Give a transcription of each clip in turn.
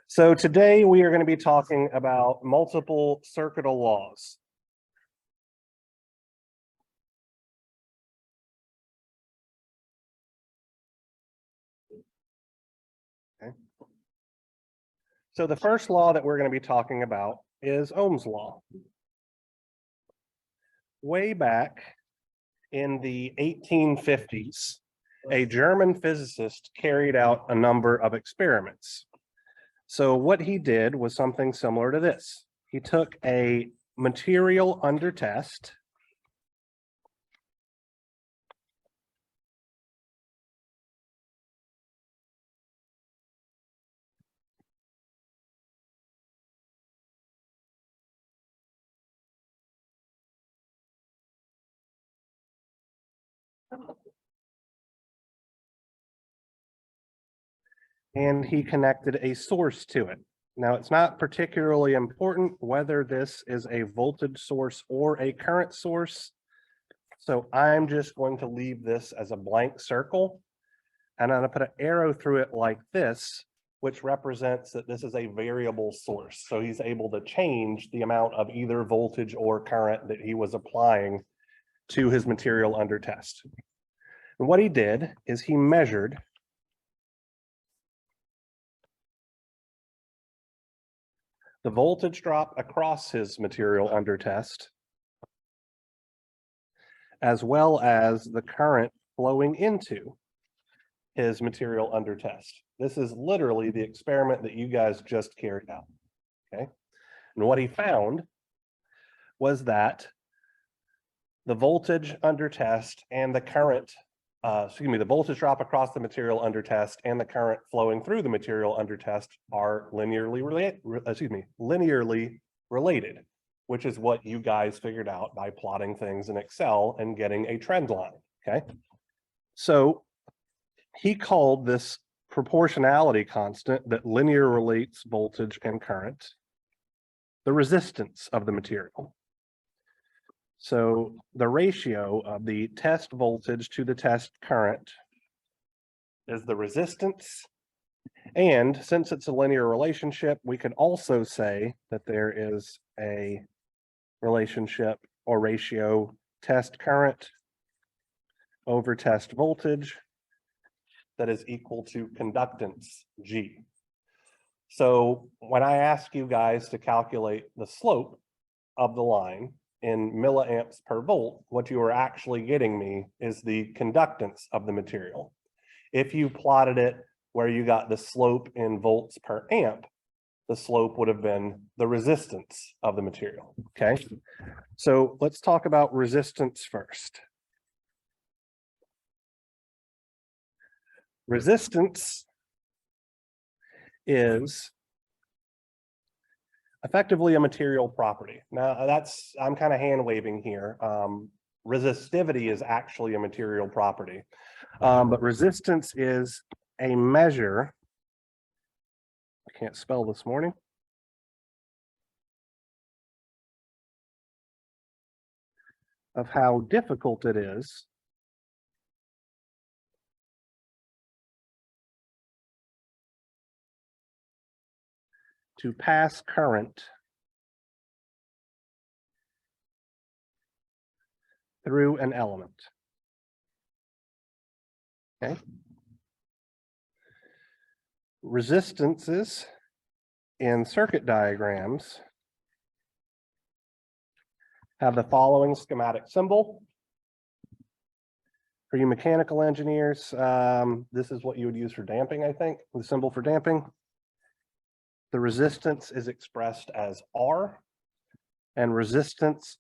So today we are going to be talking about multiple circuital laws. Okay. So the first law that we're going to be talking about is Ohm's Law. Way back in the 1850s, a German physicist carried out a number of experiments. So what he did was something similar to this. He took a material under test, and he connected a source to it. Now, it's not particularly important whether this is a voltage source or a current source. So I'm just going to leave this as a blank circle, and I'm going to put an arrow through it like this, which represents that this is a variable source. So he's able to change the amount of either voltage or current that he was applying to his material under test. And what he did is he measured the voltage drop across his material under test, as well as the current flowing into his material under test. This is literally the experiment that you guys just carried out, okay? And what he found was that the voltage under test and the current, the voltage drop across the material under test and the current flowing through the material under test are linearly related, which is what you guys figured out by plotting things in Excel and getting a trend line, okay? So he called this proportionality constant that linear relates voltage and current the resistance of the material. So the ratio of the test voltage to the test current is the resistance. And since it's a linear relationship, we could also say that there is a relationship or ratio test current over test voltage that is equal to conductance G. So when I ask you guys to calculate the slope of the line in milliamps per volt, what you are actually getting me is the conductance of the material. If you plotted it where you got the slope in volts per amp, the slope would have been the resistance of the material, okay? So let's talk about resistance first. Resistance is effectively a material property. Now I'm kind of hand waving here. Resistivity is actually a material property, but resistance is a measure. I can't spell this morning. Of how difficult it is to pass current through an element. Okay. Resistances in circuit diagrams have the following schematic symbol. For you mechanical engineers, this is what you would use for damping, I think, the symbol for damping. The resistance is expressed as R, and resistance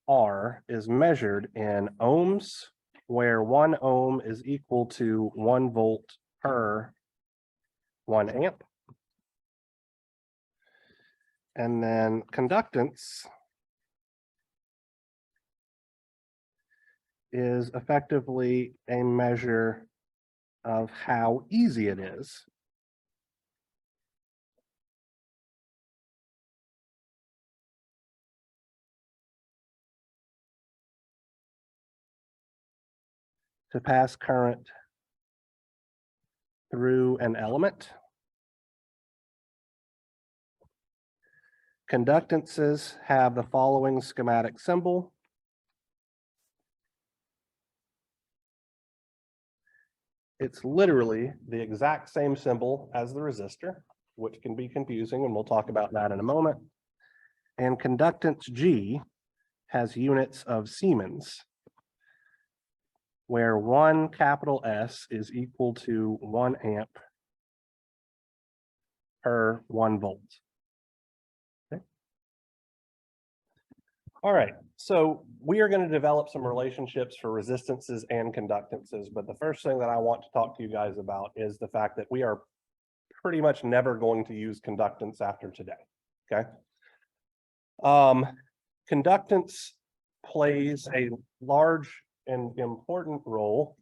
R is measured in ohms, where 1 ohm is equal to 1 volt per 1 amp. And then conductance is effectively a measure of how easy it is to pass current through an element. Conductances have the following schematic symbol. It's literally the exact same symbol as the resistor, which can be confusing, and we'll talk about that in a moment. And conductance G has units of Siemens, where 1 capital S is equal to 1 amp per 1 volt. Okay. All right, so we are going to develop some relationships for resistances and conductances, but the first thing that I want to talk to you guys about is the fact that we are pretty much never going to use conductance after today, okay? Conductance plays a large and important role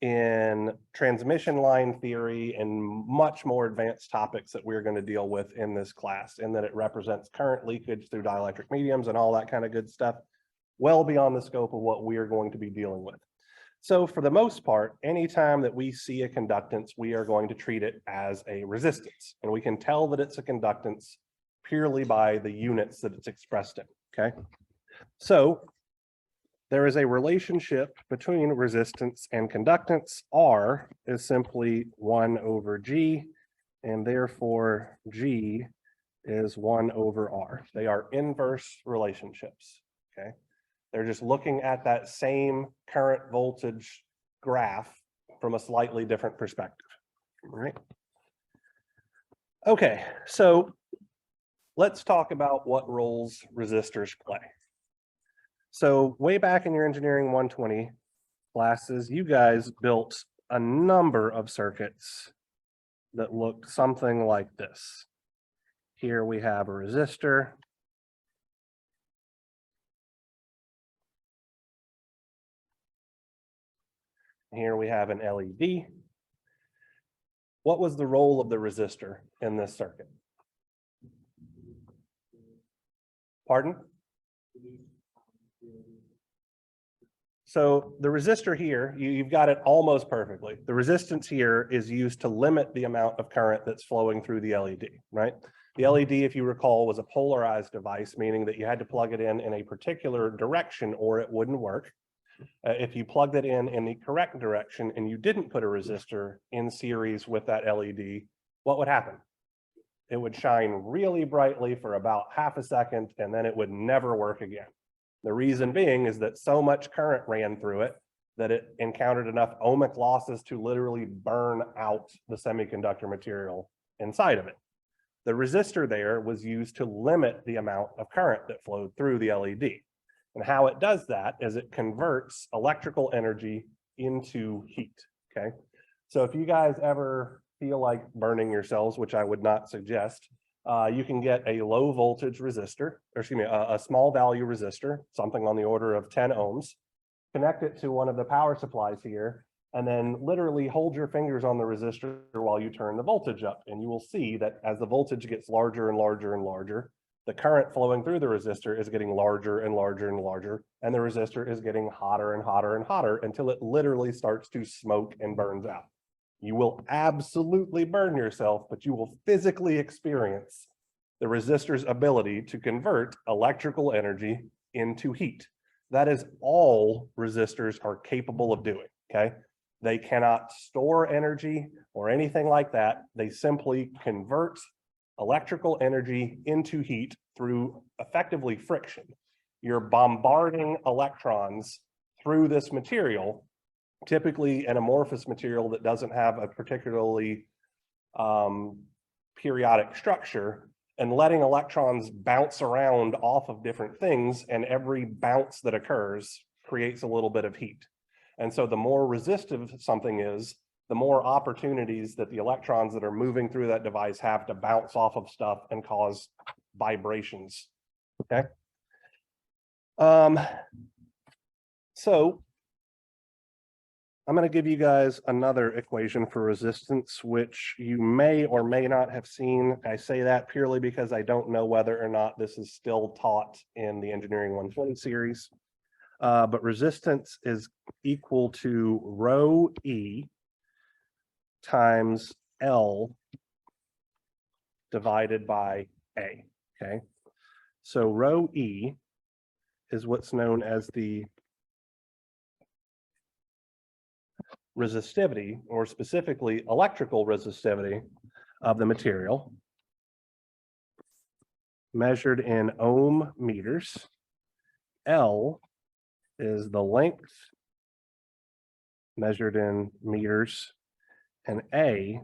in transmission line theory and much more advanced topics that we're going to deal with in this class, in that it represents current leakage through dielectric mediums and all that kind of good stuff, well beyond the scope of what we are going to be dealing with. So for the most part, anytime that we see a conductance, we are going to treat it as a resistance. And we can tell that it's a conductance purely by the units that it's expressed in, okay? So there is a relationship between resistance and conductance. R is simply 1 over G, and therefore G is 1 over R. They are inverse relationships, okay? They're just looking at that same current voltage graph from a slightly different perspective, right? Okay, so let's talk about what roles resistors play. So way back in your engineering 120 classes, you guys built a number of circuits that looked something like this. Here we have a resistor. Here we have an LED. What was the role of the resistor in this circuit? Pardon? So the resistor here, you've got it almost perfectly. The resistance here is used to limit the amount of current that's flowing through the LED, right? The LED, if you recall, was a polarized device, meaning that you had to plug it in a particular direction or it wouldn't work. If you plugged it in the correct direction and you didn't put a resistor in series with that LED, what would happen? It would shine really brightly for about half a second, and then it would never work again. The reason being is that so much current ran through it that it encountered enough ohmic losses to literally burn out the semiconductor material inside of it. The resistor there was used to limit the amount of current that flowed through the LED. And how it does that is it converts electrical energy into heat, okay? So if you guys ever feel like burning yourselves, which I would not suggest, you can get a low voltage resistor, or excuse me, a small value resistor, something on the order of 10 ohms, connect it to one of the power supplies here, and then literally hold your fingers on the resistor while you turn the voltage up. And you will see that as the voltage gets larger and larger and larger, the current flowing through the resistor is getting larger and larger and larger, and the resistor is getting hotter and hotter and hotter until it literally starts to smoke and burns out. You will absolutely burn yourself, but you will physically experience the resistor's ability to convert electrical energy into heat. That is all resistors are capable of doing, okay? They cannot store energy or anything like that. They simply convert electrical energy into heat through effectively friction. You're bombarding electrons through this material, typically an amorphous material that doesn't have a particularly periodic structure, and letting electrons bounce around off of different things, and every bounce that occurs creates a little bit of heat. And so the more resistive something is, the more opportunities that the electrons that are moving through that device have to bounce off of stuff and cause vibrations, okay? So I'm going to give you guys another equation for resistance, which you may or may not have seen. I say that purely because I don't know whether or not this is still taught in the Engineering 120 series. But resistance is equal to rho E times L divided by A, okay? So rho E is what's known as the resistivity, or specifically electrical resistivity of the material, measured in ohm meters. L is the length, measured in meters, and A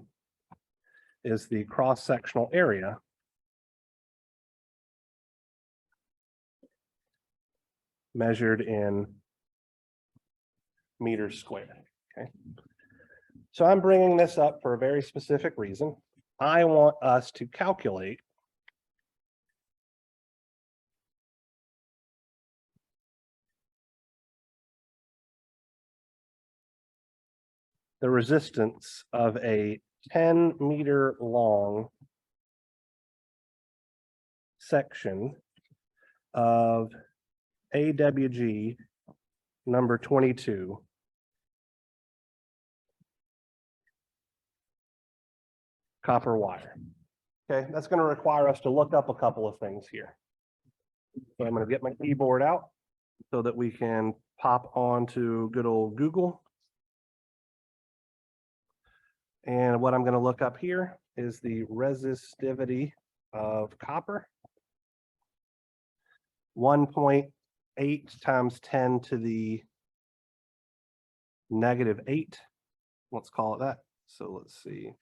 is the cross-sectional area, measured in meters squared. Okay. So I'm bringing this up for a very specific reason. I want us to calculate the resistance of a 10-meter long section of AWG number 22 copper wire. Okay, that's going to require us to look up a couple of things here. So I'm going to get my keyboard out so that we can pop onto good old Google. And what I'm going to look up here is the resistivity of copper. 1.8 times 10 to the -8. Let's call it that. So let's see.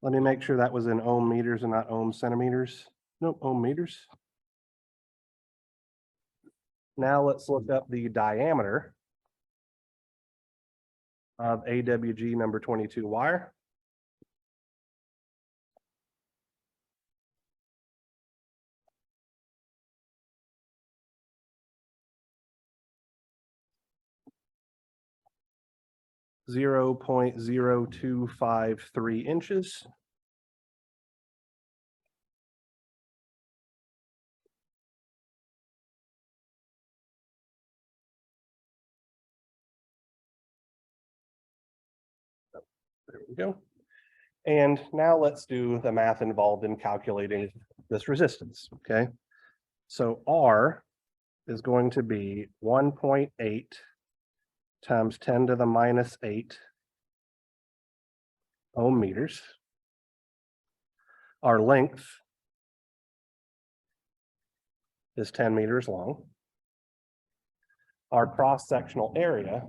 Let me make sure that was in ohm meters and not ohm centimeters. Nope, ohm meters. Now let's look up the diameter of AWG number 22 wire. .0253 inches. There we go. And now let's do the math involved in calculating this resistance, okay? So R is going to be 1.8 times 10 to the -8 ohm meters. Our length is 10 meters long. Our cross-sectional area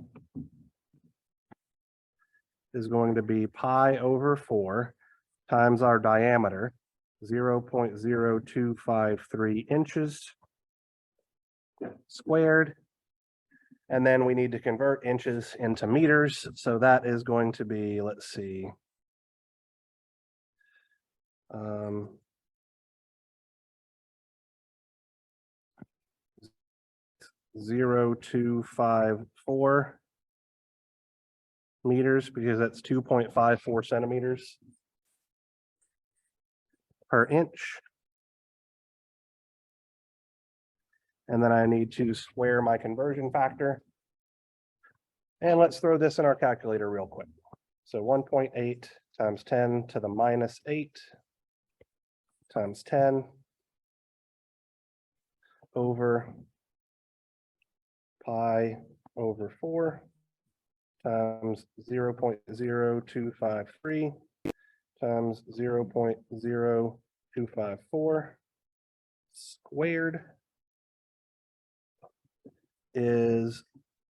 is going to be pi over 4 times our diameter, 0.0253 inches squared. And then we need to convert inches into meters. So that is going to be, let's see, 0.254 meters, because that's 2.54 centimeters per inch. And then I need to square my conversion factor. And let's throw this in our calculator real quick. So 1.8 times 10 to the -8 times 10 over pi over 4 times 0.0253 times 0.0254 squared is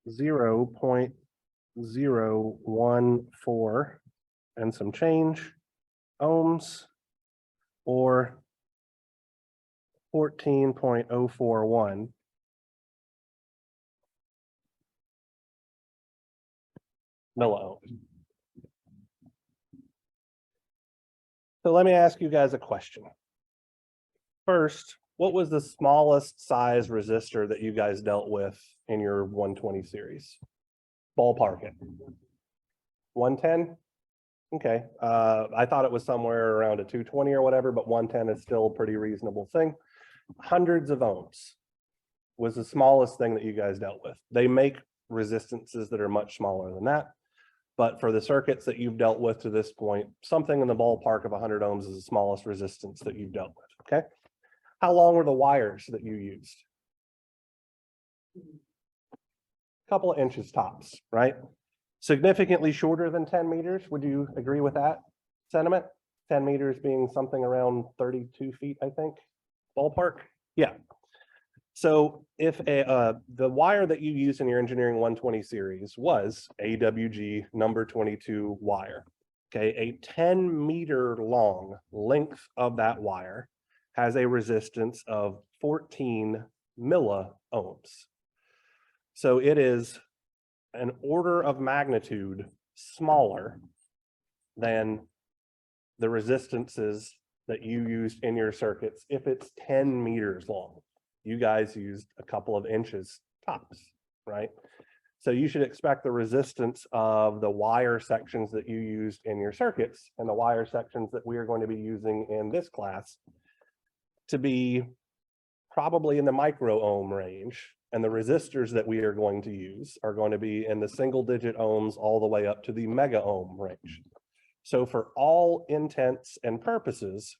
0.014 and some change ohms, or 14.041 milliohms. So let me ask you guys a question. First, what was the smallest size resistor that you guys dealt with in your 120 series? Ballpark it. 110? Okay. I thought it was somewhere around a 220 or whatever, but 110 is still a pretty reasonable thing. Hundreds of ohms. was the smallest thing that you guys dealt with. They make resistances that are much smaller than that. But for the circuits that you've dealt with to this point, something in the ballpark of 100 ohms is the smallest resistance that you've dealt with, okay? How long were the wires that you used? A couple of inches tops, right? Significantly shorter than 10 meters. Would you agree with that sentiment? 10 meters being something around 32 feet, I think, ballpark. Yeah. So if the wire that you use in your engineering 120 series was AWG number 22 wire, okay, a 10-meter long length of that wire has a resistance of 14 milliohms. So it is an order of magnitude smaller than the resistances that you used in your circuits if it's 10 meters long. You guys used a couple of inches tops, right? So you should expect the resistance of the wire sections that you used in your circuits and the wire sections that we are going to be using in this class to be probably in the micro ohm range. And the resistors that we are going to use are going to be in the single digit ohms all the way up to the mega ohm range. So for all intents and purposes,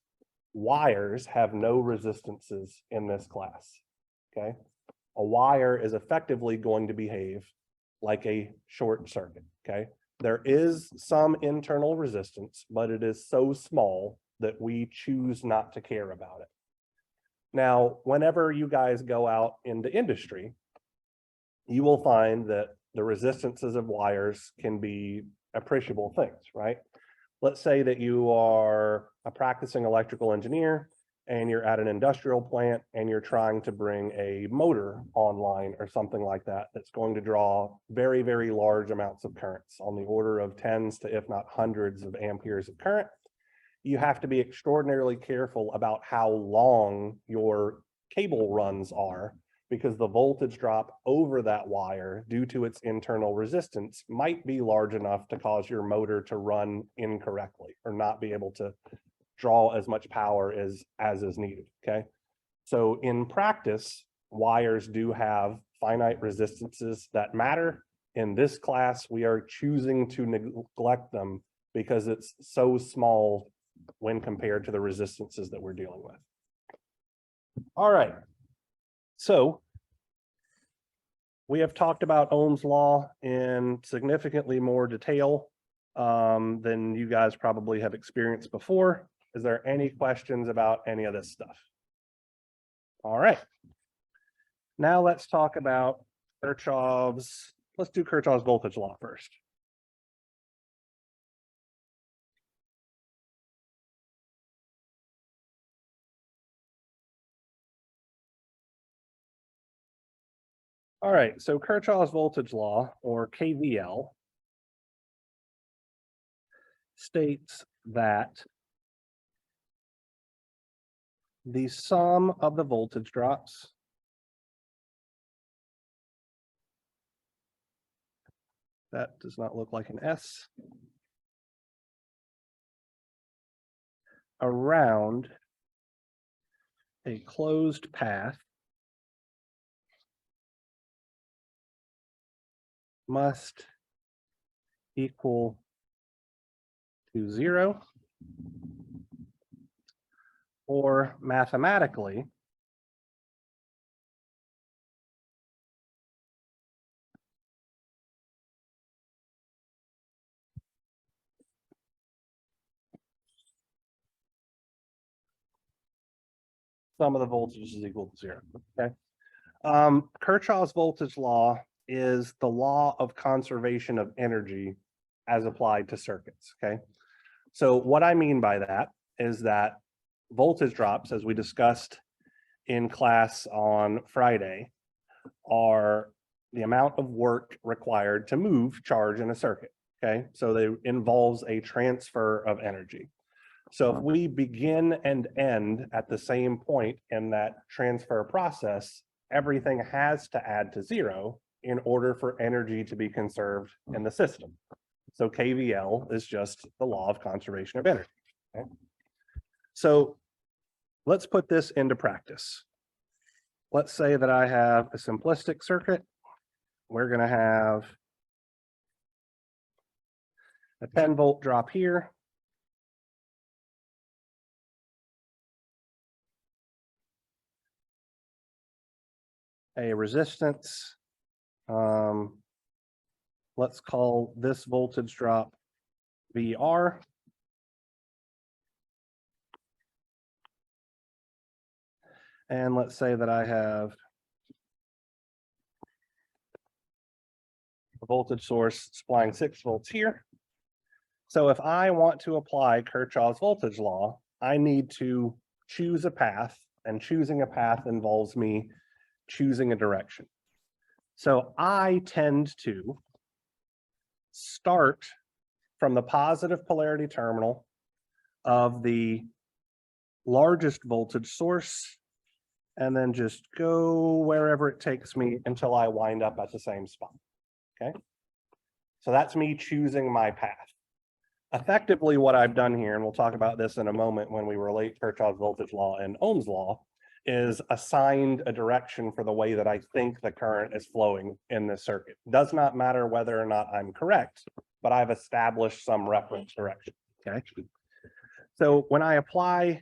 wires have no resistances in this class, okay? A wire is effectively going to behave like a short circuit, okay? There is some internal resistance, but it is so small that we choose not to care about it. Now, whenever you guys go out into industry, you will find that the resistances of wires can be appreciable things, right? Let's say that you are a practicing electrical engineer and you're at an industrial plant and you're trying to bring a motor online or something like that that's going to draw very, very large amounts of currents on the order of tens to if not hundreds of amperes of current. You have to be extraordinarily careful about how long your cable runs are, because the voltage drop over that wire due to its internal resistance might be large enough to cause your motor to run incorrectly or not be able to draw as much power as is needed, okay? So in practice, wires do have finite resistances that matter. In this class, we are choosing to neglect them because it's so small when compared to the resistances that we're dealing with. All right. So we have talked about Ohm's law in significantly more detail than you guys probably have experienced before. Is there any questions about any of this stuff? All right. Now let's talk about let's do Kershaws voltage law first. All right, so Kershaws voltage law, or KVL, states that the sum of the voltage drops that does not look like an S around a closed path must equal to 0, or mathematically, sum of the voltages is equal to 0, okay? Kershaws voltage law is the law of conservation of energy as applied to circuits, okay? So what I mean by that is that voltage drops, as we discussed in class on Friday, are the amount of work required to move charge in a circuit, okay? So they involves a transfer of energy. So if we begin and end at the same point in that transfer process, everything has to add to 0 in order for energy to be conserved in the system. So KVL is just the law of conservation of energy, okay? So let's put this into practice. let's say that I have a simplistic circuit. We're going to have a 10-volt drop here. A resistance. Let's call this voltage drop VR. And let's say that I have a voltage source supplying 6 volts here. So if I want to apply Kirchhoff's voltage law, I need to choose a path, and choosing a path involves me choosing a direction. So I tend to start from the positive polarity terminal of the largest voltage source, and then just go wherever it takes me until I wind up at the same spot. Okay. So that's me choosing my path. Effectively, what I've done here, and we'll talk about this in a moment when we relate Kershaws voltage law and Ohm's law, is assigned a direction for the way that I think the current is flowing in this circuit. Does not matter whether or not I'm correct, but I've established some reference direction. Okay. So when I apply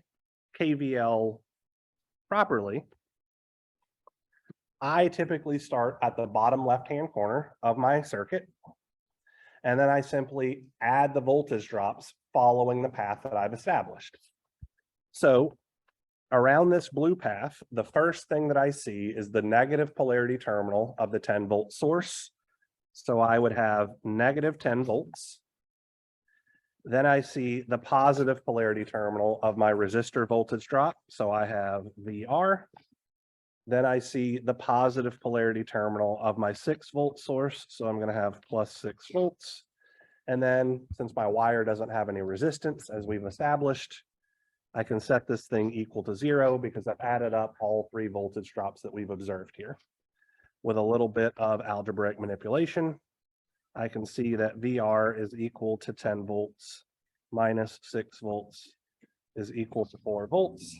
KVL properly, I typically start at the bottom left-hand corner of my circuit, and then I simply add the voltage drops following the path that I've established. So around this blue path, the first thing that I see is the negative polarity terminal of the 10-volt source. So I would have negative 10 volts. Then I see the positive polarity terminal of my resistor voltage drop. So I have VR. Then I see the positive polarity terminal of my 6-volt source. So I'm going to have plus 6 volts. And then since my wire doesn't have any resistance, as we've established, I can set this thing equal to 0 because I've added up all 3 voltage drops that we've observed here. With a little bit of algebraic manipulation, I can see that VR is equal to 10 volts minus 6 volts is equal to 4 volts.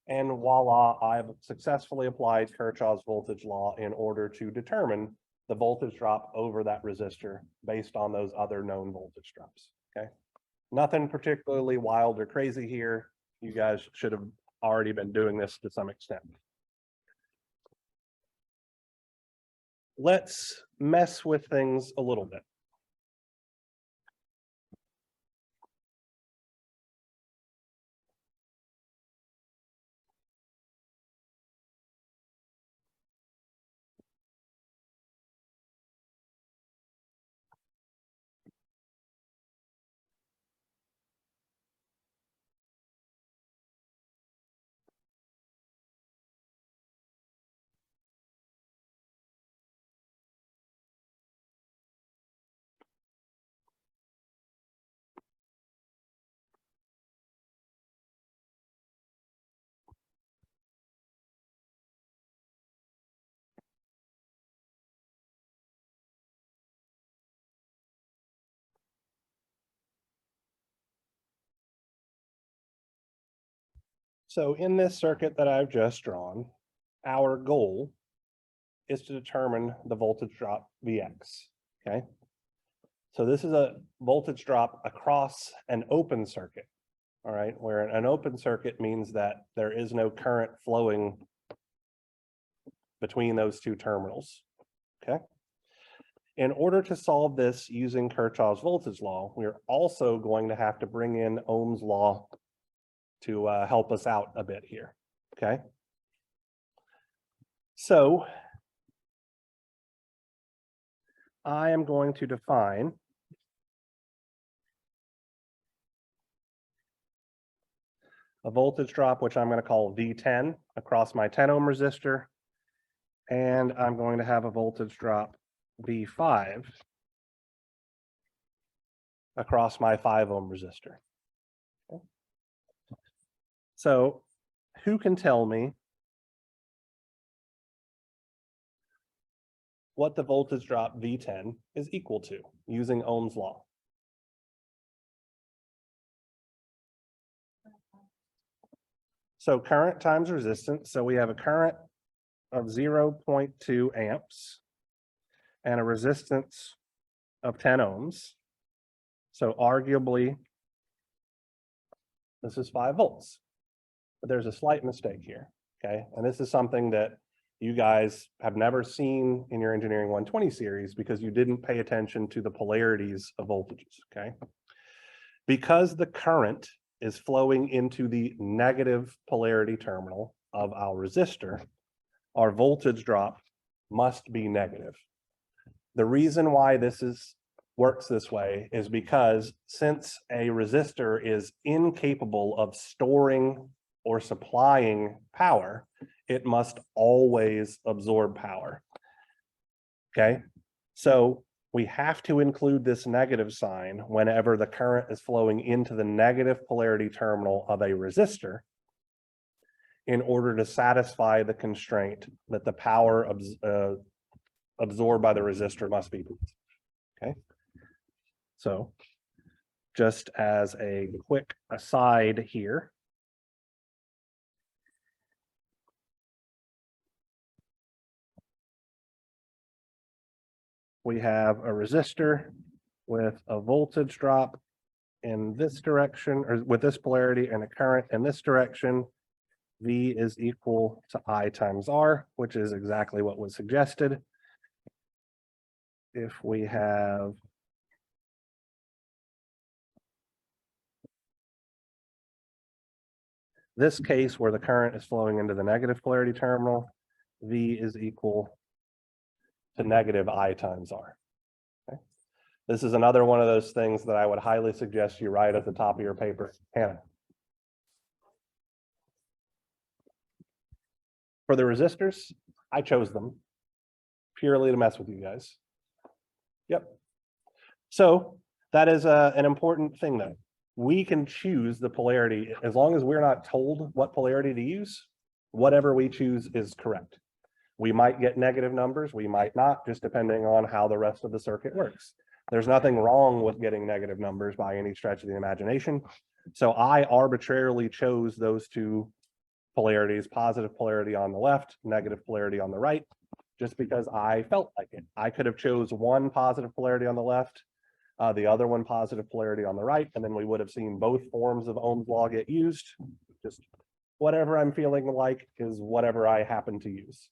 And voila, I've successfully applied Kirchhoff's voltage law in order to determine the voltage drop over that resistor based on those other known voltage drops. Okay. Nothing particularly wild or crazy here. You guys should have already been doing this to some extent. Let's mess with things a little bit. So in this circuit that I've just drawn, our goal is to determine the voltage drop Vx, okay? So this is a voltage drop across an open circuit, all right? Where an open circuit means that there is no current flowing between those two terminals, okay? In order to solve this using Kirchhoff's voltage law, we're also going to have to bring in Ohm's law to help us out a bit here, okay? So I am going to define a voltage drop, which I'm going to call V10 across my 10 ohm resistor. And I'm going to have a voltage drop V5 across my 5 ohm resistor. Okay. So who can tell me what the voltage drop V10 is equal to using Ohm's law? So current times resistance. So we have a current of 0.2 amps and a resistance of 10 ohms. So arguably, this is 5 volts. But there's a slight mistake here, okay? And this is something that you guys have never seen in your Engineering 120 series because you didn't pay attention to the polarities of voltages, okay? Because the current is flowing into the negative polarity terminal of our resistor, our voltage drop must be negative. The reason why this works this way is because since a resistor is incapable of storing or supplying power, it must always absorb power. Okay, so we have to include this negative sign whenever the current is flowing into the negative polarity terminal of a resistor in order to satisfy the constraint that the power absorbed by the resistor must be. Okay, so just as a quick aside here, we have a resistor with a voltage drop in this direction, or with this polarity, and a current in this direction. V is equal to I times R, which is exactly what was suggested. If we have this case where the current is flowing into the negative polarity terminal, V is equal to negative I times R. Okay. This is another one of those things that I would highly suggest you write at the top of your paper. Hannah. For the resistors, I chose them purely to mess with you guys. Yep. So that is an important thing though. We can choose the polarity as long as we're not told what polarity to use. Whatever we choose is correct. We might get negative numbers, we might not, just depending on how the rest of the circuit works. There's nothing wrong with getting negative numbers by any stretch of the imagination. So I arbitrarily chose those two polarities, positive polarity on the left, negative polarity on the right, just because I felt like it. I could have chose one positive polarity on the left, the other one positive polarity on the right, and then we would have seen both forms of Ohm's law get used. Just whatever I'm feeling like is whatever I happen to use.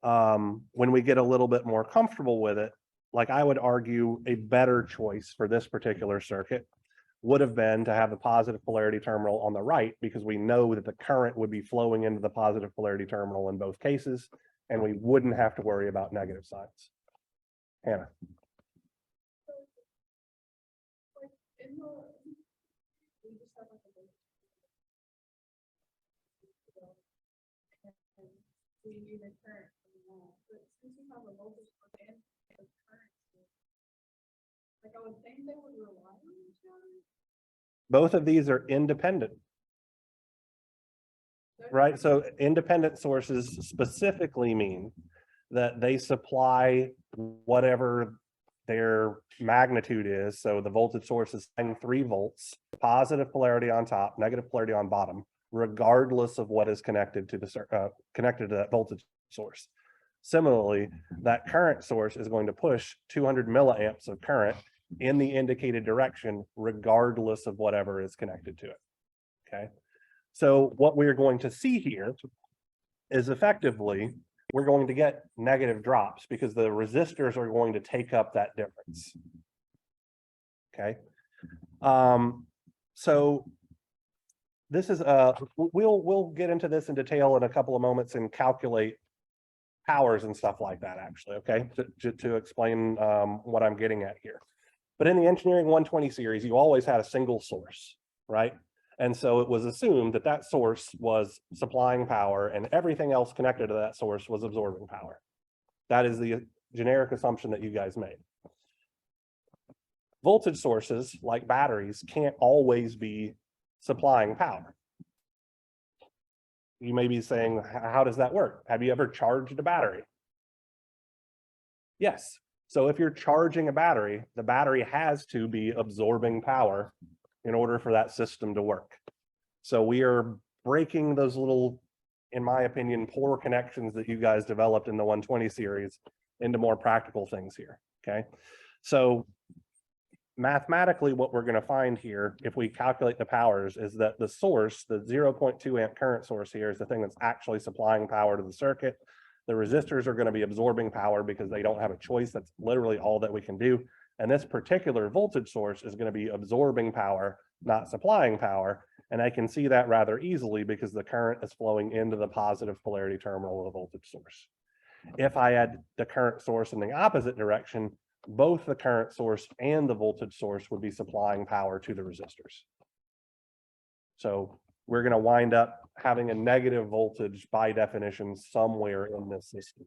When we get a little bit more comfortable with it, like I would argue a better choice for this particular circuit would have been to have the positive polarity terminal on the right, because we know that the current would be flowing into the positive polarity terminal in both cases, and we wouldn't have to worry about negative signs. Hannah. Like I would think they would rely on each other. Both of these are independent. Right, so independent sources specifically mean that they supply whatever their magnitude is. So the voltage source is 3 volts, positive polarity on top, negative polarity on bottom, regardless of what is connected to that voltage source. Similarly, that current source is going to push 200 milliamps of current in the indicated direction, regardless of whatever is connected to it. Okay. So what we're going to see here is effectively, we're going to get negative drops because the resistors are going to take up that difference. Okay. So this is, we'll get into this in detail in a couple of moments and calculate powers and stuff like that, actually, okay, to explain what I'm getting at here. But in the Engineering 120 series, you always had a single source, right? And so it was assumed that that source was supplying power and everything else connected to that source was absorbing power. That is the generic assumption that you guys made. Voltage sources, like batteries, can't always be supplying power. You may be saying, how does that work? Have you ever charged a battery? Yes. So if you're charging a battery, the battery has to be absorbing power in order for that system to work. So we are breaking those little in my opinion, poor connections that you guys developed in the 120 series into more practical things here, okay? So mathematically, what we're going to find here, if we calculate the powers, is that the source, the 0.2 amp current source here, is the thing that's actually supplying power to the circuit. The resistors are going to be absorbing power because they don't have a choice. That's literally all that we can do. And this particular voltage source is going to be absorbing power, not supplying power. And I can see that rather easily because the current is flowing into the positive polarity terminal of the voltage source. If I had the current source in the opposite direction, both the current source and the voltage source would be supplying power to the resistors. So we're going to wind up having a negative voltage by definition somewhere in this system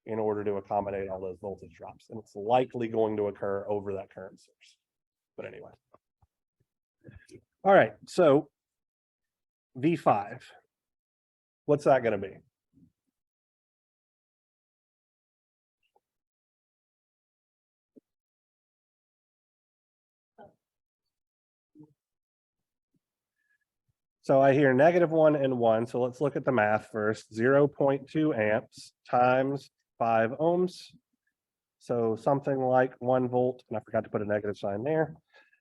in order to accommodate all those voltage drops. And it's likely going to occur over that current source. But anyway. All right, so V5, what's that going to be? So I hear -1 and 1. So let's look at the math first. 0.2 amps times 5 ohms. So something like 1 volt, and I forgot to put a negative sign there.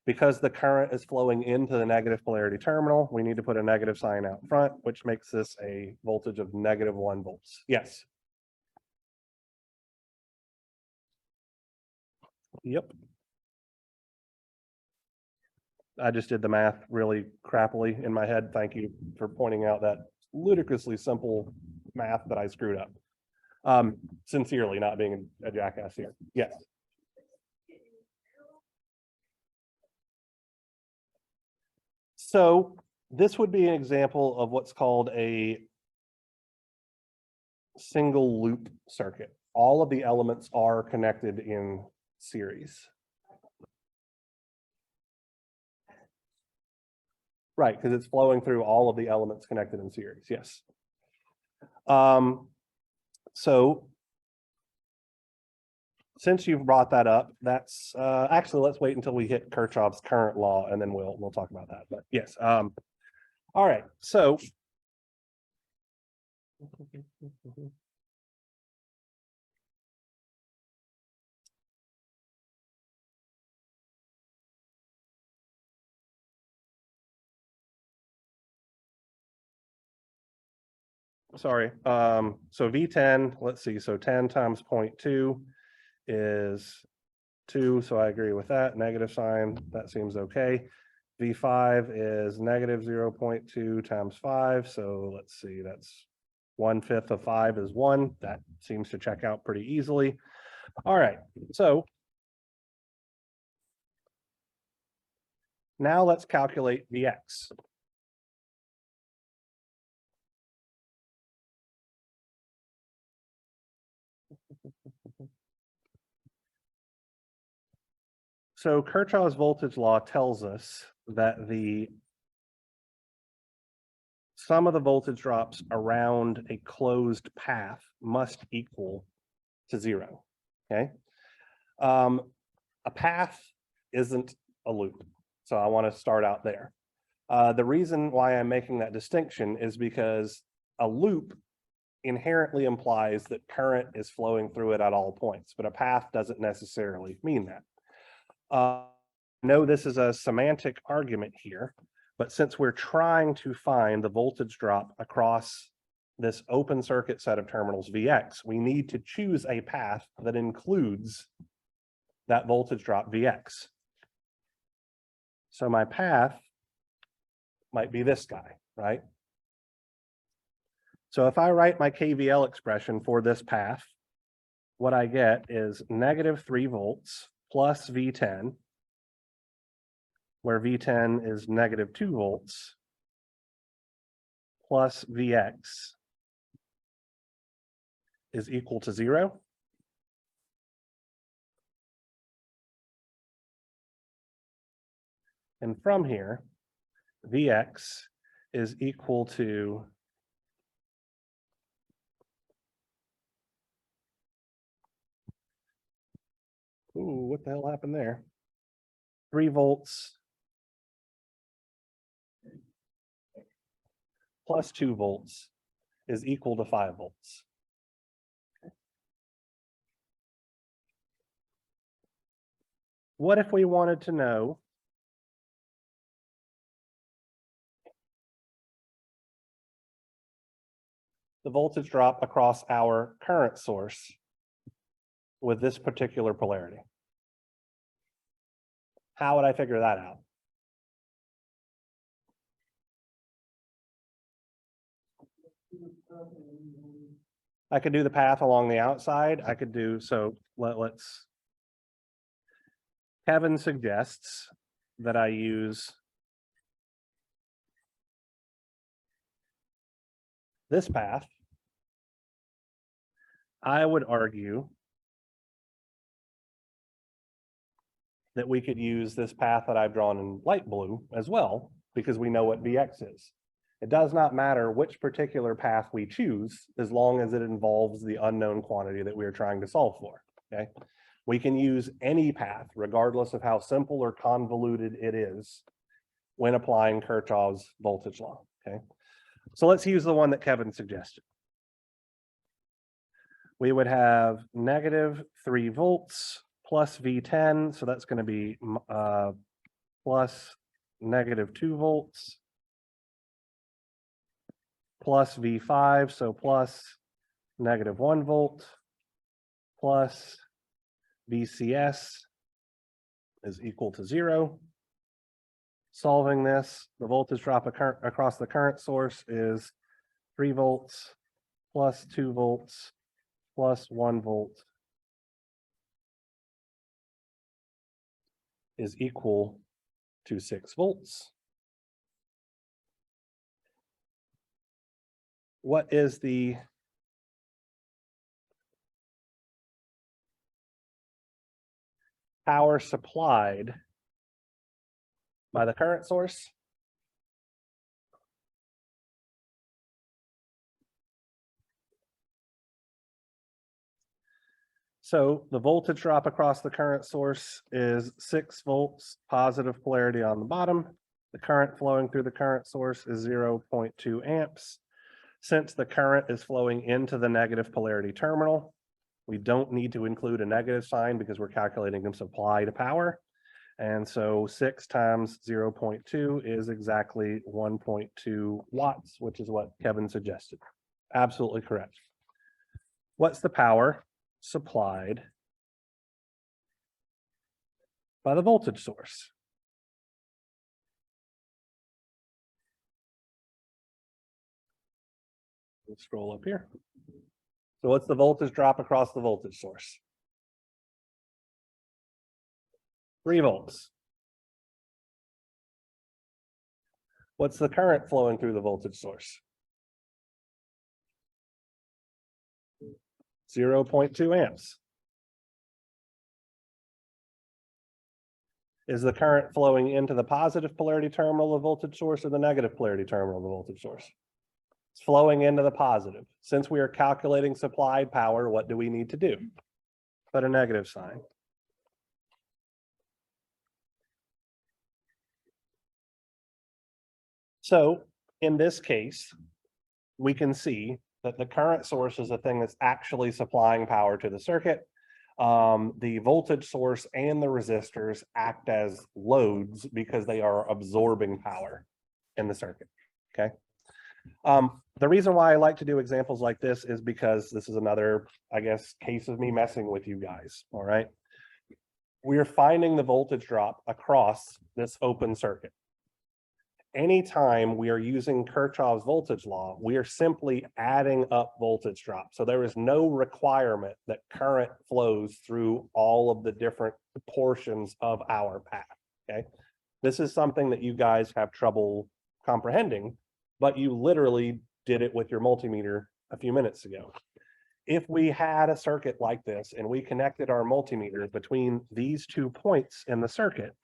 Because the current is flowing into the negative polarity terminal, we need to put a negative sign out front, which makes this a voltage of -1 volts. Yes. Yep. I just did the math really crappily in my head. Thank you for pointing out that ludicrously simple math that I screwed up. Sincerely, not being a jackass here. Yes. So this would be an example of what's called a single loop circuit. All of the elements are connected in series. Right, because it's flowing through all of the elements connected in series, yes. So since you've brought that up, that's actually, let's wait until we hit Kirchhoff's current law and then we'll talk about that. But yes, all right, so sorry. So V10, let's see. So 10 times 0.2 is 2. So I agree with that. Negative sign, that seems okay. V5 is -0.2 times 5. So let's see, that's 1/5 of 5 is 1. That seems to check out pretty easily. All right. So now let's calculate Vx. So Kershaws Voltage Law tells us that the sum of the voltage drops around a closed path must equal to 0, okay? A path isn't a loop, so I want to start out there. The reason why I'm making that distinction is because a loop inherently implies that current is flowing through it at all points, but a path doesn't necessarily mean that. I know this is a semantic argument here, but since we're trying to find the voltage drop across this open circuit set of terminals Vx, we need to choose a path that includes that voltage drop Vx. So my path might be this guy, right? So if I write my KVL expression for this path, what I get is -3 volts plus V10, where V10 is -2 volts, plus Vx is equal to 0. And from here, Vx is equal to what the hell happened there? 3 volts plus 2 volts is equal to 5 volts. What if we wanted to know the voltage drop across our current source with this particular polarity? How would I figure that out? I could do the path along the outside. I could do, so let's, Kevin suggests that I use this path. I would argue that we could use this path that I've drawn in light blue as well, because we know what Vx is. It does not matter which particular path we choose, as long as it involves the unknown quantity that we are trying to solve for, okay? We can use any path, regardless of how simple or convoluted it is, when applying Kirchhoff's voltage law, okay? So let's use the one that Kevin suggested. We would have -3 volts plus V10, so that's going to be plus -2 volts plus V5, so plus -1 volt plus VCS is equal to 0. Solving this, the voltage drop across the current source is 3 volts plus 2 volts plus 1 volt is equal to 6 volts. What is the power supplied by the current source? So the voltage drop across the current source is 6 volts, positive polarity on the bottom. The current flowing through the current source is 0.2 amps. Since the current is flowing into the negative polarity terminal, we don't need to include a negative sign because we're calculating the supply to power. And so 6 times 0.2 is exactly 1.2 watts, which is what Kevin suggested. Absolutely correct. What's the power supplied by the voltage source? Let's scroll up here. So what's the voltage drop across the voltage source? 3 volts. What's the current flowing through the voltage source? 0.2 amps. Is the current flowing into the positive polarity terminal of the voltage source or the negative polarity terminal of the voltage source? It's flowing into the positive. Since we are calculating supplied power, what do we need to do? Put a negative sign. So in this case, we can see that the current source is the thing that's actually supplying power to the circuit. The voltage source and the resistors act as loads because they are absorbing power in the circuit, okay? The reason why I like to do examples like this is because this is another, I guess, case of me messing with you guys, all right? We're finding the voltage drop across this open circuit. Anytime we are using Kershaws voltage law, we are simply adding up voltage drop. So there is no requirement that current flows through all of the different portions of our path, okay? This is something that you guys have trouble comprehending, but you literally did it with your multimeter a few minutes ago. If we had a circuit like this and we connected our multimeter between these 2 points in the circuit,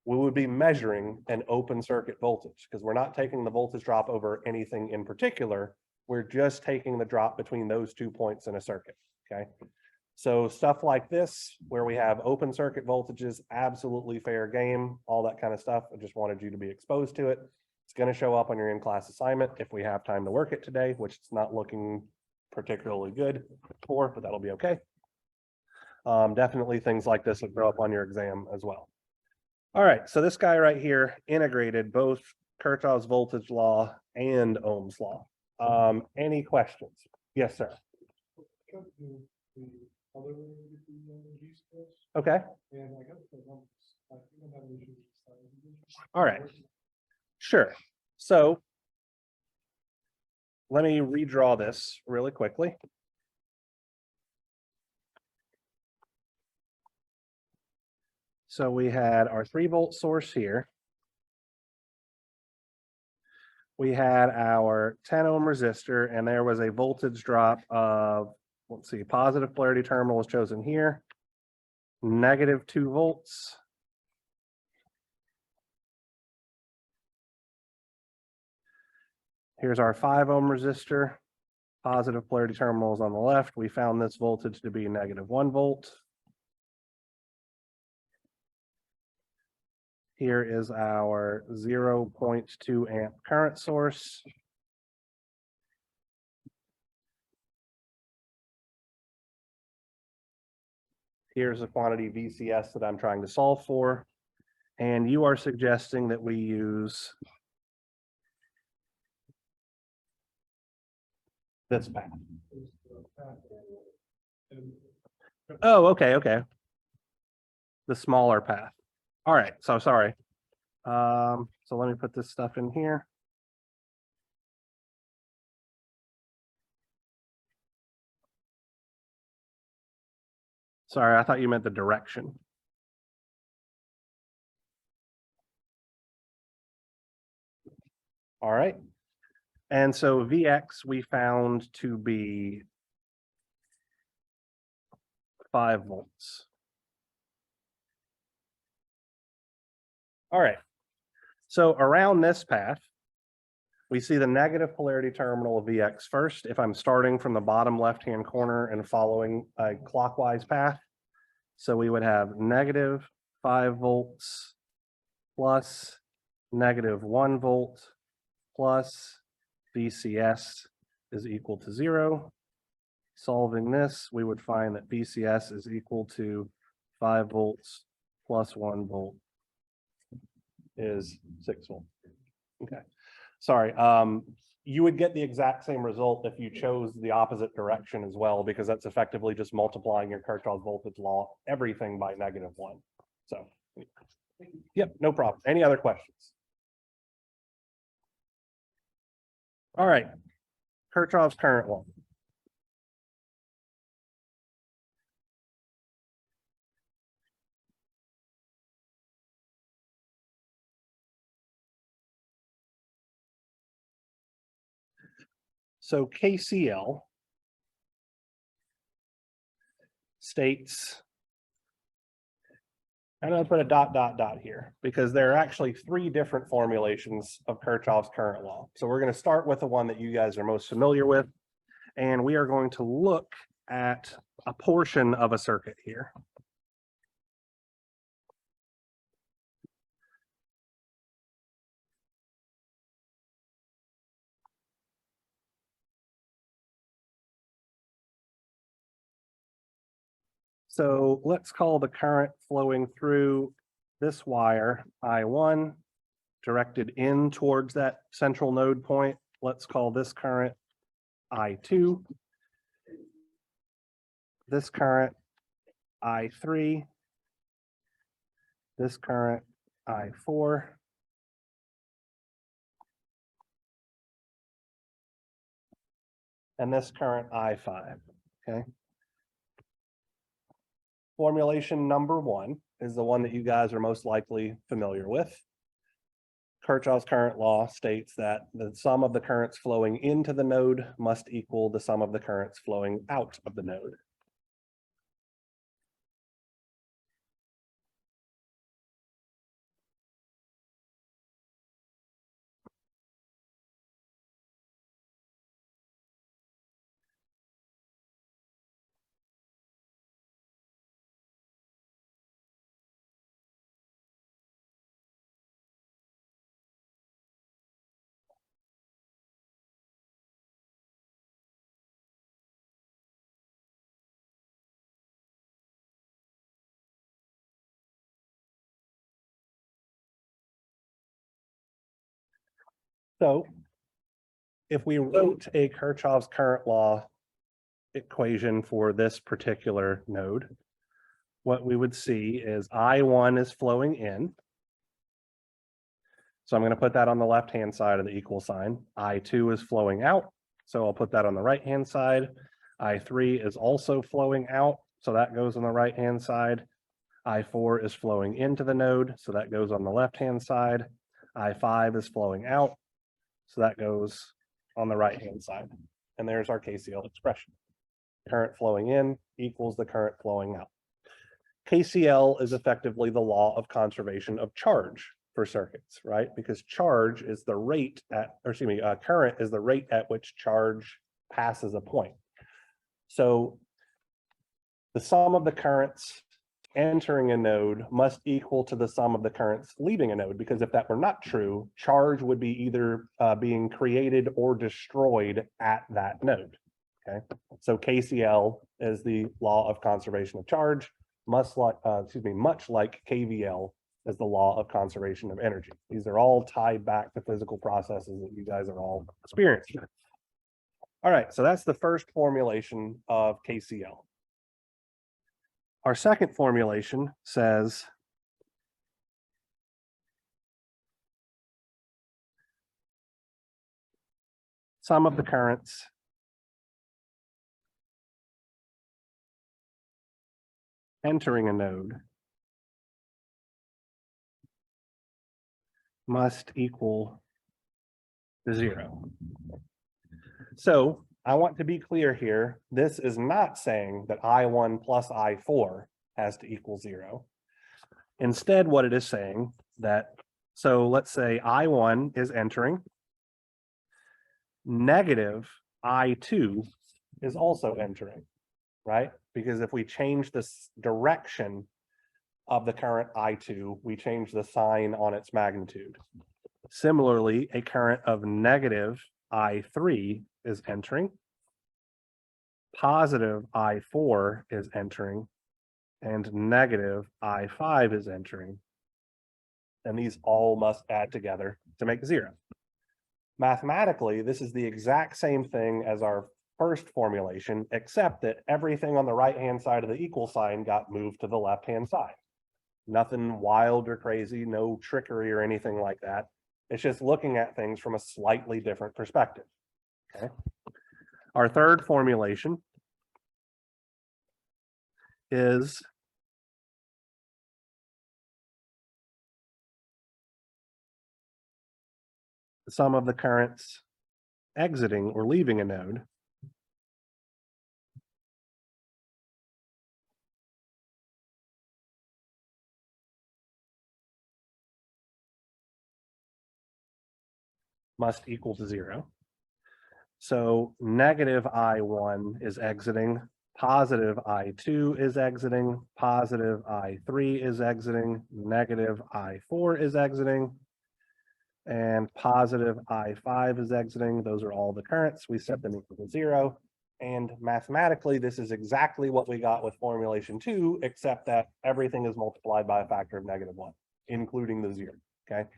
we would be measuring an open circuit voltage because we're not taking the voltage drop over anything in particular. We're just taking the drop between those 2 points in a circuit, okay? So stuff like this, where we have open circuit voltages, absolutely fair game, all that kind of stuff. I just wanted you to be exposed to it. It's going to show up on your in-class assignment if we have time to work it today, which it's not looking particularly good for, but that'll be okay. Definitely things like this will show up on your exam as well. All right, so this guy right here integrated both Kershaws Voltage Law and Ohm's Law. Any questions? Yes, sir. Okay. All right. Sure. So let me redraw this really quickly. So we had our 3-volt source here. We had our 10 ohm resistor, and there was a voltage drop of, let's see, positive polarity terminal was chosen here, -2 volts. Here's our 5 ohm resistor, positive polarity terminals on the left. We found this voltage to be -1 volt. Here is our 0.2 amp current source. Here's the quantity VCS that I'm trying to solve for. And you are suggesting that we use this path. Oh, okay. The smaller path. All right, so sorry. So let me put this stuff in here. Sorry, I thought you meant the direction. All right. And so Vx we found to be 5 volts. All right. So around this path, we see the negative polarity terminal of Vx first. If I'm starting from the bottom left-hand corner and following a clockwise path. So we would have -5 volts plus -1 volt plus VCS is equal to 0. Solving this, we would find that VCS is equal to 5 volts plus 1 volt is 6 volts. Okay, sorry. You would get the exact same result if you chose the opposite direction as well, because that's effectively just multiplying your Kershaws voltage law, everything by -1. So, yep, no problem. Any other questions? All right, Kirchhoff's current law. So KCl states, I'm going to put a ... here because there are actually 3 different formulations of Kirchhoff's current law. So we're going to start with the one that you guys are most familiar with, and we are going to look at a portion of a circuit here. So let's call the current flowing through this wire I1 directed in towards that central node point. Let's call this current I2. This current I3. This current I4. And this current I5, okay? Formulation number 1 is the one that you guys are most likely familiar with. Kirchhoff's current law states that the sum of the currents flowing into the node must equal the sum of the currents flowing out of the node. So if we wrote a Kirchhoff's current law equation for this particular node, what we would see is I1 is flowing in. So I'm going to put that on the left-hand side of the equal sign. I2 is flowing out. So I'll put that on the right-hand side. I3 is also flowing out. So that goes on the right-hand side. I4 is flowing into the node. So that goes on the left-hand side. I5 is flowing out. So that goes on the right-hand side. And there's our KCl expression. Current flowing in equals the current flowing out. KCl is effectively the law of conservation of charge for circuits, right? Because charge is the rate at, or excuse me, current is the rate at which charge passes a point. So the sum of the currents entering a node must equal to the sum of the currents leaving a node, because if that were not true, charge would be either being created or destroyed at that node. Okay, so KCl is the law of conservation of charge, much like KVL is the law of conservation of energy. These are all tied back to physical processes that you guys are all experiencing. All right, so that's the first formulation of KCl. Our second formulation says sum of the currents entering a node must equal 0. So I want to be clear here. This is not saying that I1 plus I4 has to equal 0. Instead, what it is saying that, so let's say I1 is entering, negative I2 is also entering, right? Because if we change this direction of the current I2, we change the sign on its magnitude. Similarly, a current of negative I3 is entering, positive I4 is entering, and negative I5 is entering. And these all must add together to make 0. Mathematically, this is the exact same thing as our first formulation, except that everything on the right-hand side of the equal sign got moved to the left-hand side. Nothing wild or crazy, no trickery or anything like that. It's just looking at things from a slightly different perspective. Okay. Our third formulation is the sum of the currents exiting or leaving a node must equal to 0. So negative I1 is exiting, positive I2 is exiting, positive I3 is exiting, negative I4 is exiting, and positive I5 is exiting. Those are all the currents. We set them equal to 0. And mathematically, this is exactly what we got with formulation 2, except that everything is multiplied by a factor of -1, including the 0. Okay.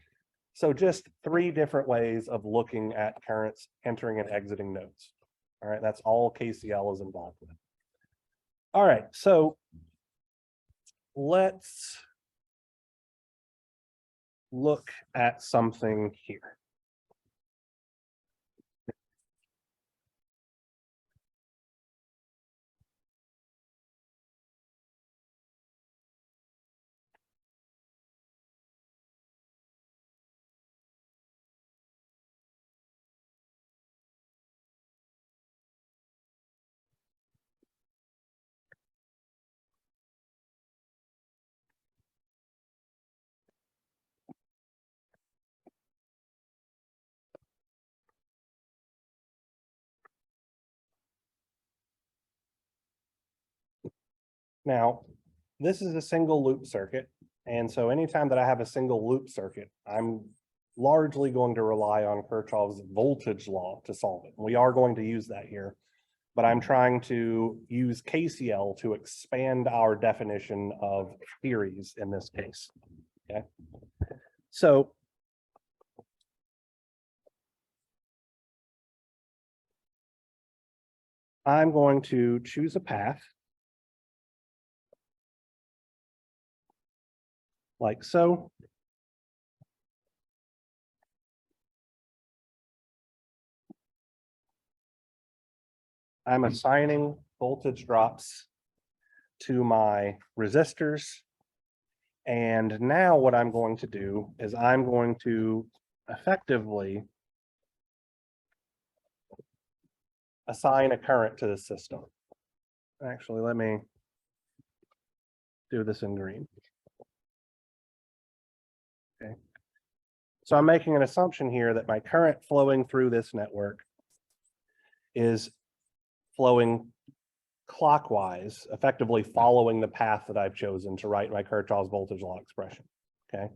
So just 3 different ways of looking at currents entering and exiting nodes. All right, that's all KCl is involved with. All right, so let's look at something here. Now, this is a single loop circuit. And so anytime that I have a single loop circuit, I'm largely going to rely on Kershaws Voltage Law to solve it. We are going to use that here, but I'm trying to use KCl to expand our definition of theories in this case. Okay. So I'm going to choose a path like so. I'm assigning voltage drops to my resistors. And now what I'm going to do is I'm going to effectively assign a current to the system. Actually, let me do this in green. Okay. So I'm making an assumption here that my current flowing through this network is flowing clockwise, effectively following the path that I've chosen to write my Kershaws Voltage Law expression. Okay.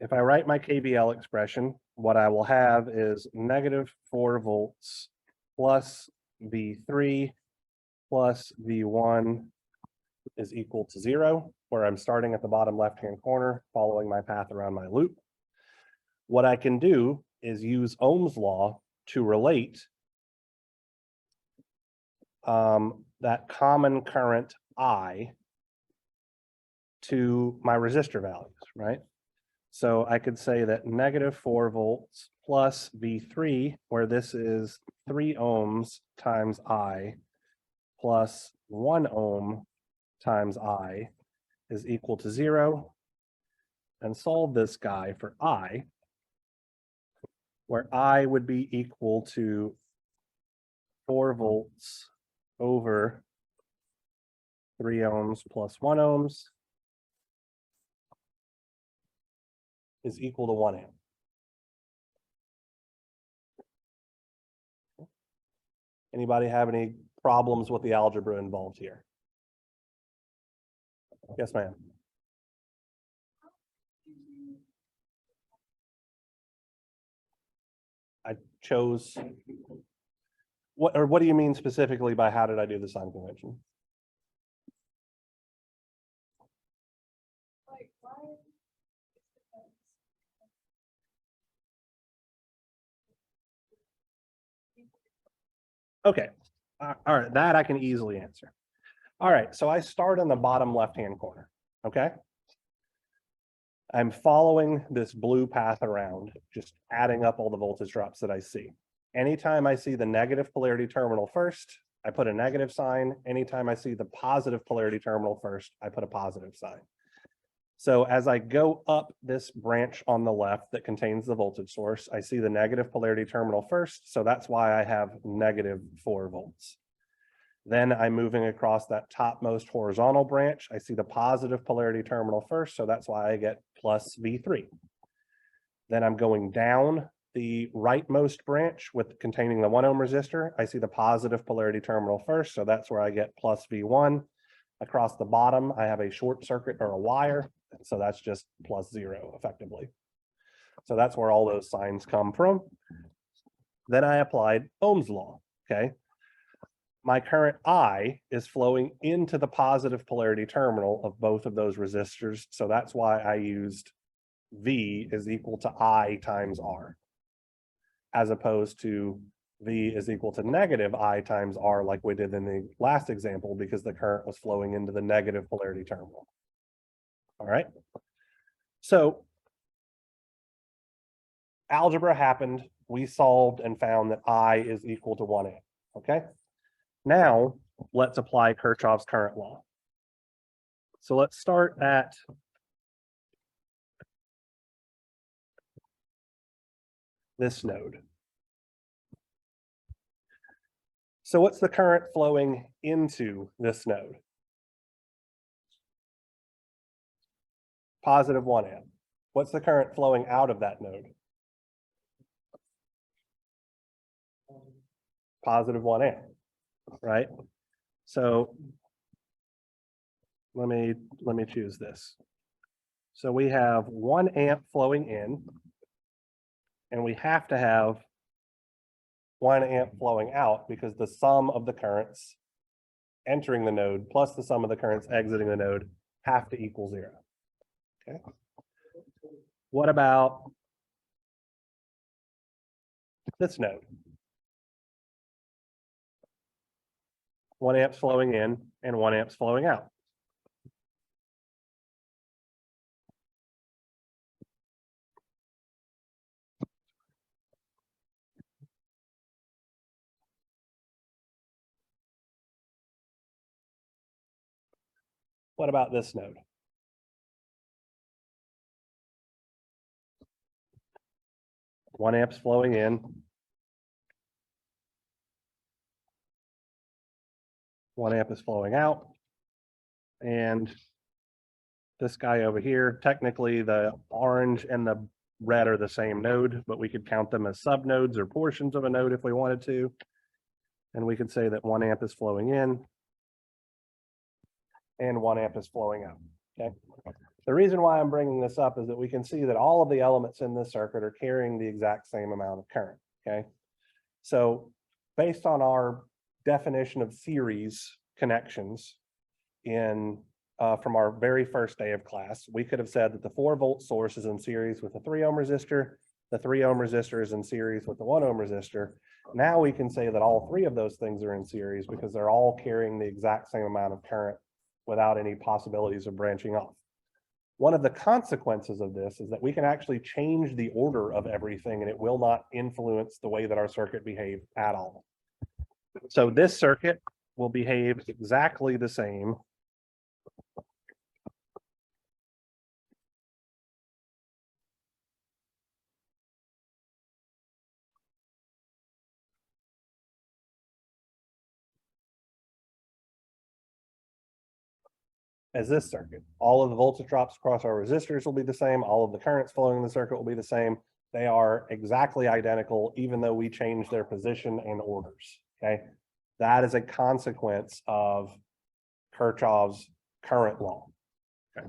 If I write my KVL expression, what I will have is -4 volts plus V3 plus V1 is equal to 0, where I'm starting at the bottom left-hand corner, following my path around my loop. What I can do is use Ohm's law to relate that common current I to my resistor values, right? So I could say that -4 volts plus V3, where this is 3 ohms times I plus 1 ohm times I is equal to 0, and solve this guy for I, where I would be equal to 4 volts over 3 ohms plus 1 ohms is equal to 1 amp. Anybody have any problems with the algebra involved here? Yes, ma'am. I chose what do you mean specifically by how did I do the sign convention? Like, why? Okay, all right, that I can easily answer. All right, so I start in the bottom left-hand corner, okay? I'm following this blue path around, just adding up all the voltage drops that I see. Anytime I see the negative polarity terminal first, I put a negative sign. Anytime I see the positive polarity terminal first, I put a positive sign. So as I go up this branch on the left that contains the voltage source, I see the negative polarity terminal first. So that's why I have -4 volts. Then I'm moving across that topmost horizontal branch. I see the positive polarity terminal first. So that's why I get plus V3. Then I'm going down the rightmost branch with containing the 1 ohm resistor. I see the positive polarity terminal first. So that's where I get plus V1. Across the bottom, I have a short circuit or a wire. So that's just plus 0 effectively. So that's where all those signs come from. Then I applied Ohm's law, okay? My current I is flowing into the positive polarity terminal of both of those resistors. So that's why I used V is equal to I times R, as opposed to V is equal to -I times R like we did in the last example, because the current was flowing into the negative polarity terminal. All right. So algebra happened. We solved and found that I is equal to 1 amp. Okay. Now let's apply Kirchhoff's current law. So let's start at this node. So what's the current flowing into this node? Positive 1 amp. What's the current flowing out of that node? Positive 1 amp, right? So let me choose this. So we have 1 amp flowing in, and we have to have 1 amp flowing out, because the sum of the currents entering the node plus the sum of the currents exiting the node have to equal 0. Okay. What about this node? 1 amp's flowing in and 1 amp's flowing out. What about this node? One amp's flowing in. 1 amp is flowing out. And this guy over here, technically the orange and the red are the same node, but we could count them as subnodes or portions of a node if we wanted to. And we could say that 1 amp is flowing in and 1 amp is flowing out, okay? The reason why I'm bringing this up is that we can see that all of the elements in this circuit are carrying the exact same amount of current, okay? So based on our definition of series connections in from our very first day of class, we could have said that the 4-volt source is in series with a 3 ohm resistor, the 3 ohm resistor is in series with the 1 ohm resistor. Now we can say that all 3 of those things are in series because they're all carrying the exact same amount of current without any possibilities of branching off. One of the consequences of this is that we can actually change the order of everything and it will not influence the way that our circuit behaves at all. So this circuit will behave exactly the same as this circuit. All of the voltage drops across our resistors will be the same. All of the currents flowing in the circuit will be the same. They are exactly identical, even though we change their position and orders, okay? That is a consequence of Kirchhoff's current law. Okay.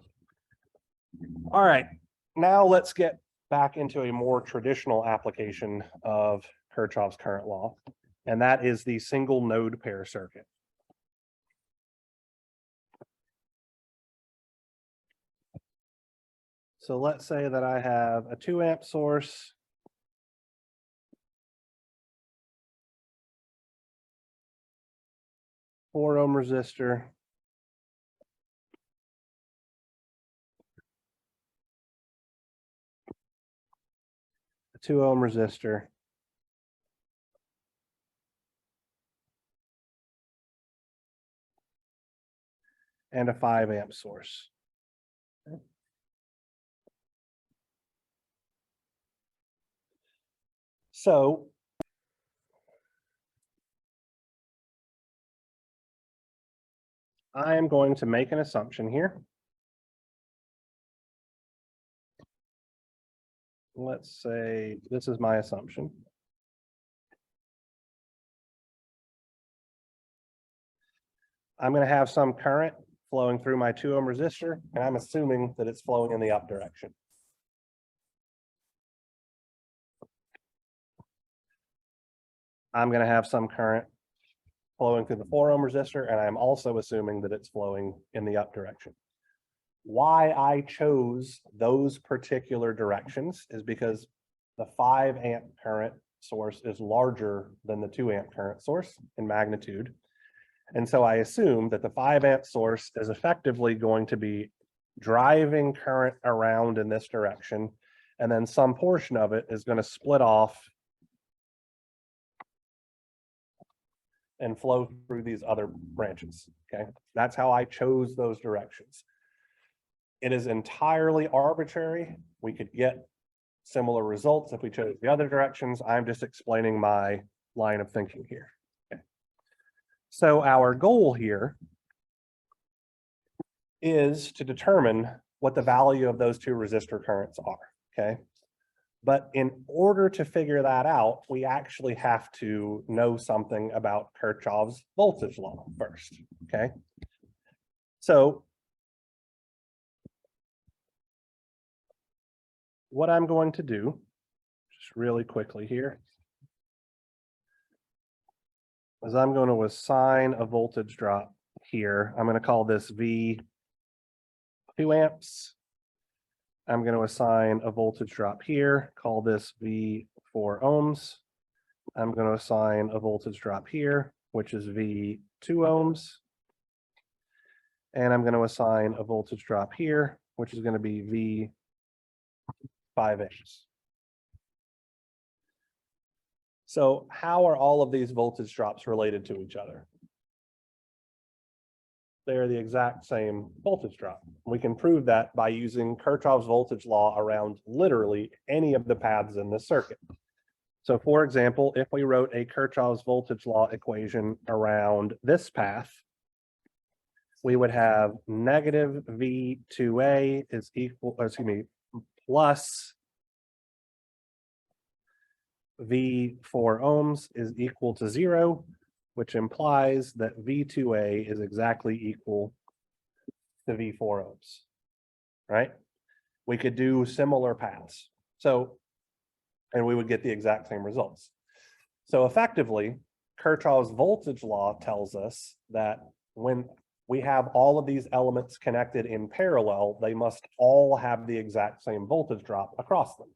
All right, now let's get back into a more traditional application of Kirchhoff's current law, and that is the single node pair circuit. So let's say that I have a 2 amp source, a 4 ohm resistor, a 2 ohm resistor, and a 5 amp source. So I am going to make an assumption here. Let's say this is my assumption. I'm going to have some current flowing through my 2 ohm resistor, and I'm assuming that it's flowing in the up direction. I'm going to have some current flowing through the 4 ohm resistor, and I'm also assuming that it's flowing in the up direction. Why I chose those particular directions is because the 5 amp current source is larger than the 2 amp current source in magnitude. And so I assume that the 5 amp source is effectively going to be driving current around in this direction, and then some portion of it is going to split off and flow through these other branches, okay? That's how I chose those directions. It is entirely arbitrary. We could get similar results if we chose the other directions. I'm just explaining my line of thinking here. Okay. So our goal here is to determine what the value of those 2 resistor currents are, okay? But in order to figure that out, we actually have to know something about Kershaws voltage law first, okay? So what I'm going to do, just really quickly here, is I'm going to assign a voltage drop here. I'm going to call this V 2 amps. I'm going to assign a voltage drop here, call this V 4 ohms. I'm going to assign a voltage drop here, which is V 2 ohms. And I'm going to assign a voltage drop here, which is going to be V 5 amps. So how are all of these voltage drops related to each other? They are the exact same voltage drop. We can prove that by using Kirchhoff's voltage law around literally any of the paths in this circuit. So for example, if we wrote a Kirchhoff's voltage law equation around this path, we would have negative V2A is equal, plus V 4 ohms is equal to 0, which implies that V2A is exactly equal to V 4 ohms, right? We could do similar paths. So, and we would get the exact same results. So effectively, Kirchhoff's voltage law tells us that when we have all of these elements connected in parallel, they must all have the exact same voltage drop across them.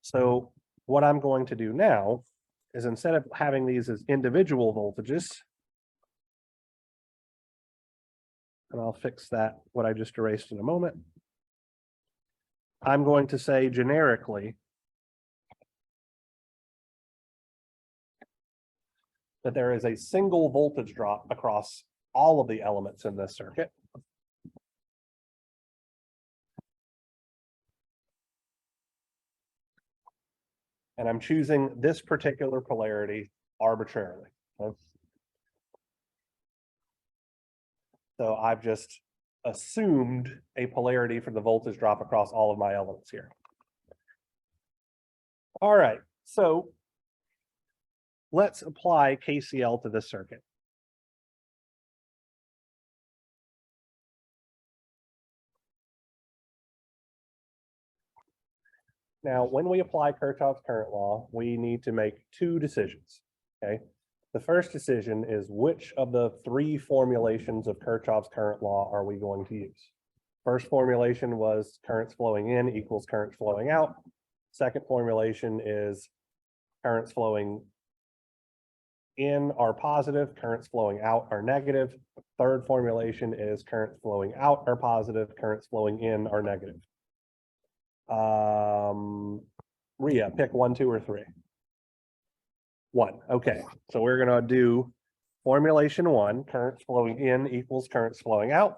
So what I'm going to do now is, instead of having these as individual voltages, and I'll fix that, what I just erased in a moment, I'm going to say generically that there is a single voltage drop across all of the elements in this circuit. And I'm choosing this particular polarity arbitrarily. Okay? So I've just assumed a polarity for the voltage drop across all of my elements here. All right, so let's apply KCl to this circuit. Now, when we apply Kirchhoff's current law, we need to make two decisions, okay? The first decision is, which of the three formulations of Kirchhoff's current law are we going to use? First formulation was currents flowing in equals currents flowing out. Second formulation is currents flowing in are positive, currents flowing out are negative. Third formulation is currents flowing out are positive, currents flowing in are negative. Rhea, pick 1, 2, or 3. 1. Okay, so we're going to do formulation 1, currents flowing in equals currents flowing out.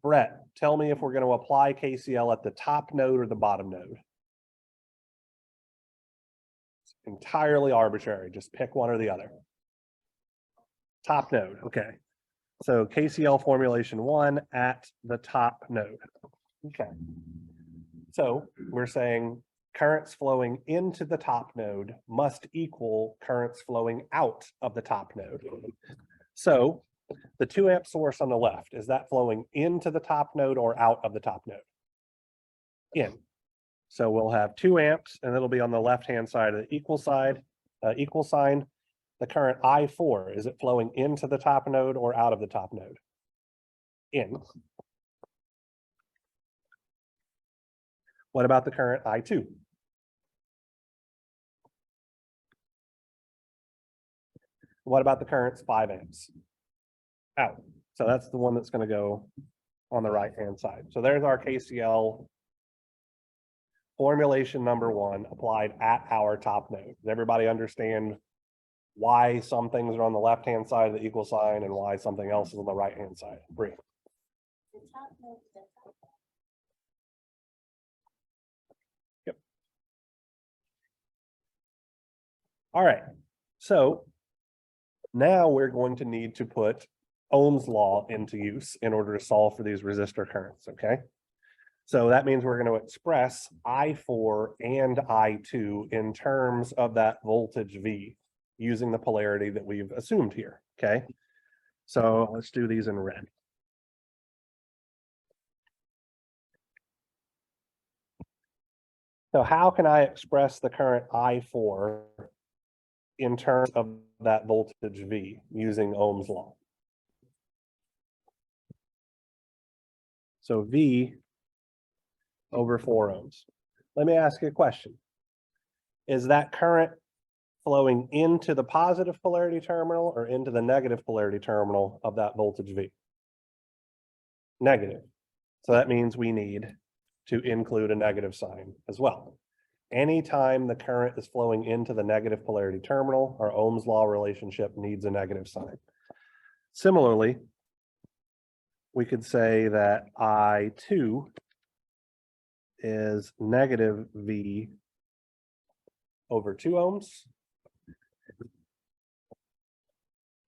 Brett, tell me if we're going to apply KCl at the top node or the bottom node. It's entirely arbitrary. Just pick one or the other. Top node. Okay. So KCl formulation 1 at the top node. Okay. So we're saying currents flowing into the top node must equal currents flowing out of the top node. So the 2 amp source on the left, is that flowing into the top node or out of the top node? In. So we'll have 2 amps, and it'll be on the left-hand side of the equal sign. The current I4, is it flowing into the top node or out of the top node? In. What about the current I2? What about the current's 5 amps? Out. So that's the one that's going to go on the right-hand side. So there's our KCl formulation number 1 applied at our top node. Does everybody understand why some things are on the left-hand side of the equal sign and why something else is on the right-hand side? Bree. Yep. All right. So now we're going to need to put Ohm's law into use in order to solve for these resistor currents, okay? So that means we're going to express I4 and I2 in terms of that voltage V using the polarity that we've assumed here, okay? So let's do these in red. So how can I express the current I4 in terms of that voltage V using Ohm's law? So V over 4 ohms. Let me ask you a question. Is that current flowing into the positive polarity terminal or into the negative polarity terminal of that voltage V? Negative. So that means we need to include a negative sign as well. Anytime the current is flowing into the negative polarity terminal, our Ohm's law relationship needs a negative sign. Similarly, we could say that I2 is negative V over 2 ohms.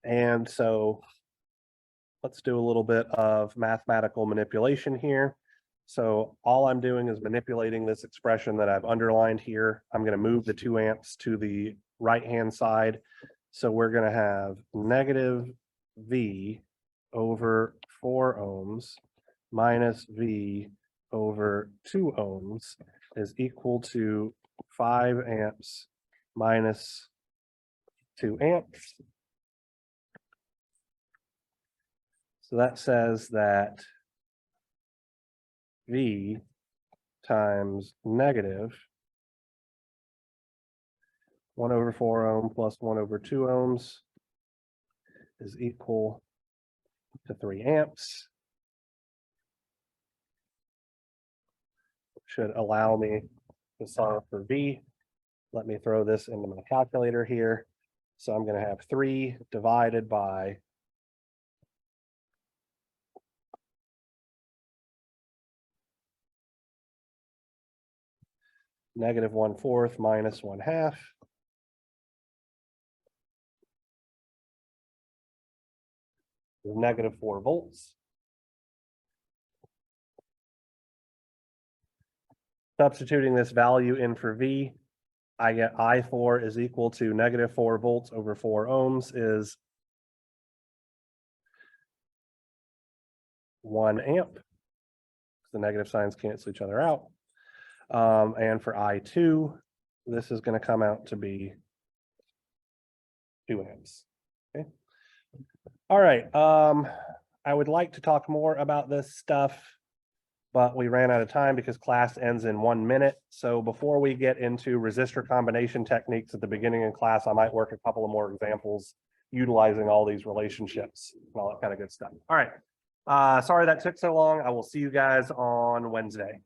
And so let's do a little bit of mathematical manipulation here. So all I'm doing is manipulating this expression that I've underlined here. I'm going to move the 2 amps to the right-hand side. So we're going to have negative V over 4 ohms minus V over 2 ohms is equal to 5 amps minus 2 amps. So that says that V times negative 1 over 4 ohm plus 1 over 2 ohms is equal to 3 amps. Should allow me to solve for V. Let me throw this into my calculator here. So I'm going to have 3 divided by negative 1/4 minus 1/2. Negative 4 volts. Substituting this value in for V, I get I4 is equal to negative 4 volts over 4 ohms is 1 amp. The negative signs cancel each other out. And for I2, this is going to come out to be 2 amps. Okay. All right. I would like to talk more about this stuff, but we ran out of time because class ends in 1 minute. So before we get into resistor combination techniques at the beginning of class, I might work a couple of more examples utilizing all these relationships and all that kind of good stuff. All right. Sorry that took so long. I will see you guys on Wednesday.